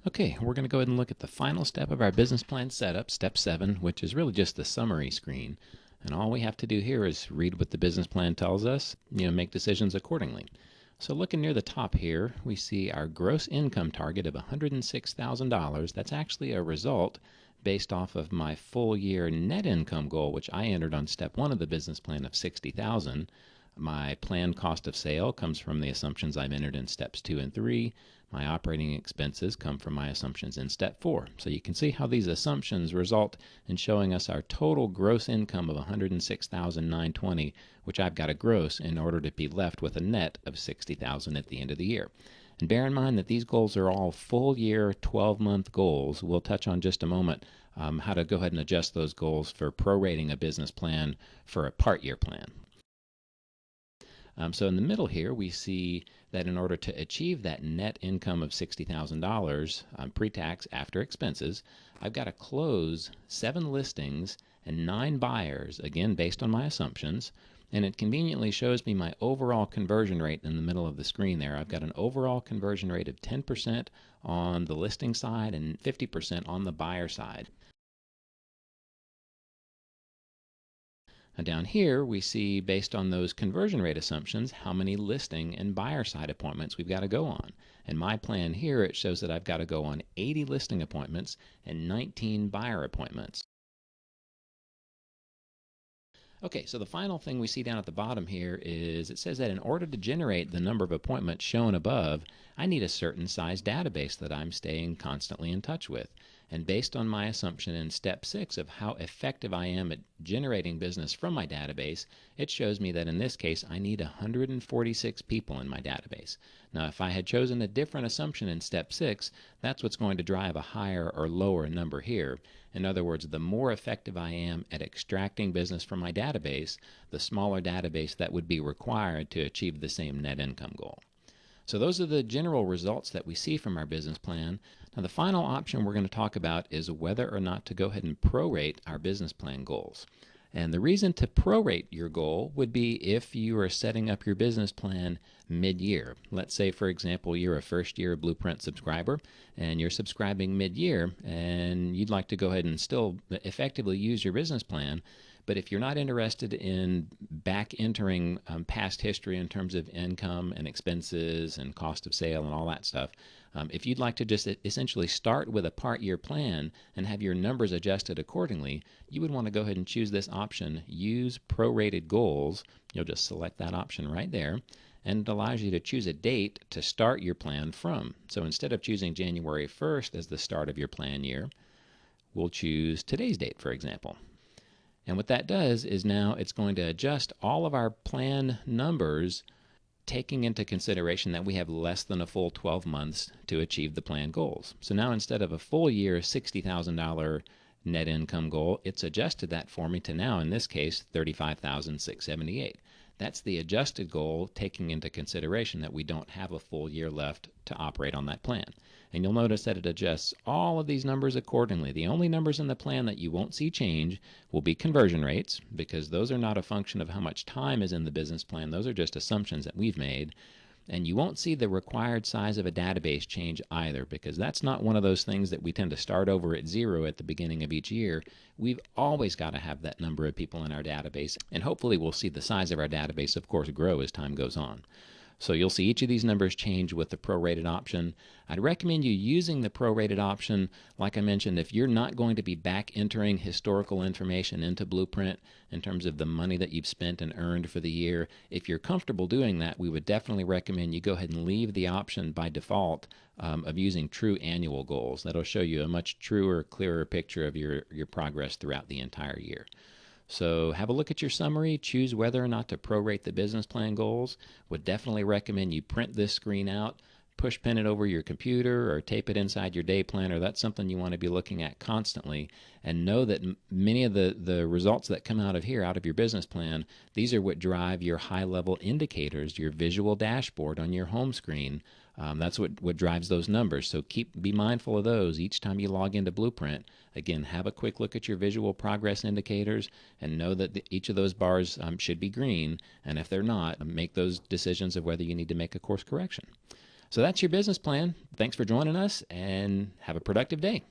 Okay, we're going to go ahead and look at the final step of our business plan setup, step 7, which is really just the summary screen. And all we have to do here is read what the business plan tells us, make decisions accordingly. So looking near the top here, we see our gross income target of $106,000. That's actually a result based off of my full year net income goal, which I entered on step 1 of the business plan of $60,000. My planned cost of sale comes from the assumptions I've entered in steps 2 and 3. My operating expenses come from my assumptions in step 4. So you can see how these assumptions result in showing us our total gross income of $106,920, which I've got to gross in order to be left with a net of $60,000 at the end of the year. And bear in mind that these goals are all full year, 12-month goals. We'll touch on just a moment how to go ahead and adjust those goals for prorating a business plan for a part year plan. So in the middle here, we see that in order to achieve that net income of $60,000 pre-tax after expenses, I've got to close 7 listings and 9 buyers, again based on my assumptions. And it conveniently shows me my overall conversion rate in the middle of the screen there. I've got an overall conversion rate of 10% on the listing side and 50% on the buyer side. Now down here, we see, based on those conversion rate assumptions, how many listing and buyer side appointments we've got to go on. And my plan here, it shows that I've got to go on 80 listing appointments and 19 buyer appointments. Okay, so the final thing we see down at the bottom here is it says that in order to generate the number of appointments shown above, I need a certain size database that I'm staying constantly in touch with. And based on my assumption in step 6 of how effective I am at generating business from my database, it shows me that in this case I need 146 people in my database. Now if I had chosen a different assumption in step 6, that's what's going to drive a higher or lower number here. In other words, the more effective I am at extracting business from my database, the smaller database that would be required to achieve the same net income goal. So those are the general results that we see from our business plan. Now the final option we're going to talk about is whether or not to go ahead and prorate our business plan goals. And the reason to prorate your goal would be if you are setting up your business plan mid-year. Let's say, for example, you're a first-year Blueprint subscriber and you're subscribing mid-year and you'd like to go ahead and still effectively use your business plan. But if you're not interested in back entering past history in terms of income and expenses and cost of sale and all that stuff, if you'd like to just essentially start with a part year plan and have your numbers adjusted accordingly, you would want to go ahead and choose this option, use prorated goals. You'll just select that option right there, and it allows you to choose a date to start your plan from. So instead of choosing January 1st as the start of your plan year, we'll choose today's date, for example. And what that does is now it's going to adjust all of our plan numbers, taking into consideration that we have less than a full 12 months to achieve the plan goals. So now instead of a full year $60,000 net income goal, it's adjusted that for me to now, in this case, $35,678. That's the adjusted goal, taking into consideration that we don't have a full year left to operate on that plan. And you'll notice that it adjusts all of these numbers accordingly. The only numbers in the plan that you won't see change will be conversion rates, because those are not a function of how much time is in the business plan. Those are just assumptions that we've made. And you won't see the required size of a database change either, because that's not one of those things that we tend to start over at 0 at the beginning of each year. We've always got to have that number of people in our database, and hopefully we'll see the size of our database, of course, grow as time goes on. So you'll see each of these numbers change with the prorated option. I'd recommend you using the prorated option. Like I mentioned, if you're not going to be back entering historical information into Blueprint in terms of the money that you've spent and earned for the year, if you're comfortable doing that, we would definitely recommend you go ahead and leave the option by default of using true annual goals. That'll show you a much truer, clearer picture of your progress throughout the entire year. So have a look at your summary, choose whether or not to prorate the business plan goals. Would definitely recommend you print this screen out, push pin it over your computer, or tape it inside your day planner. That's something you want to be looking at constantly. And know that many of the results that come out of here, out of your business plan, these are what drive your high-level indicators, your visual dashboard on your home screen. That's what drives those numbers. So be mindful of those each time you log into Blueprint. Again, have a quick look at your visual progress indicators and know that each of those bars should be green. And if they're not, make those decisions of whether you need to make a course correction. So that's your business plan. Thanks for joining us and have a productive day.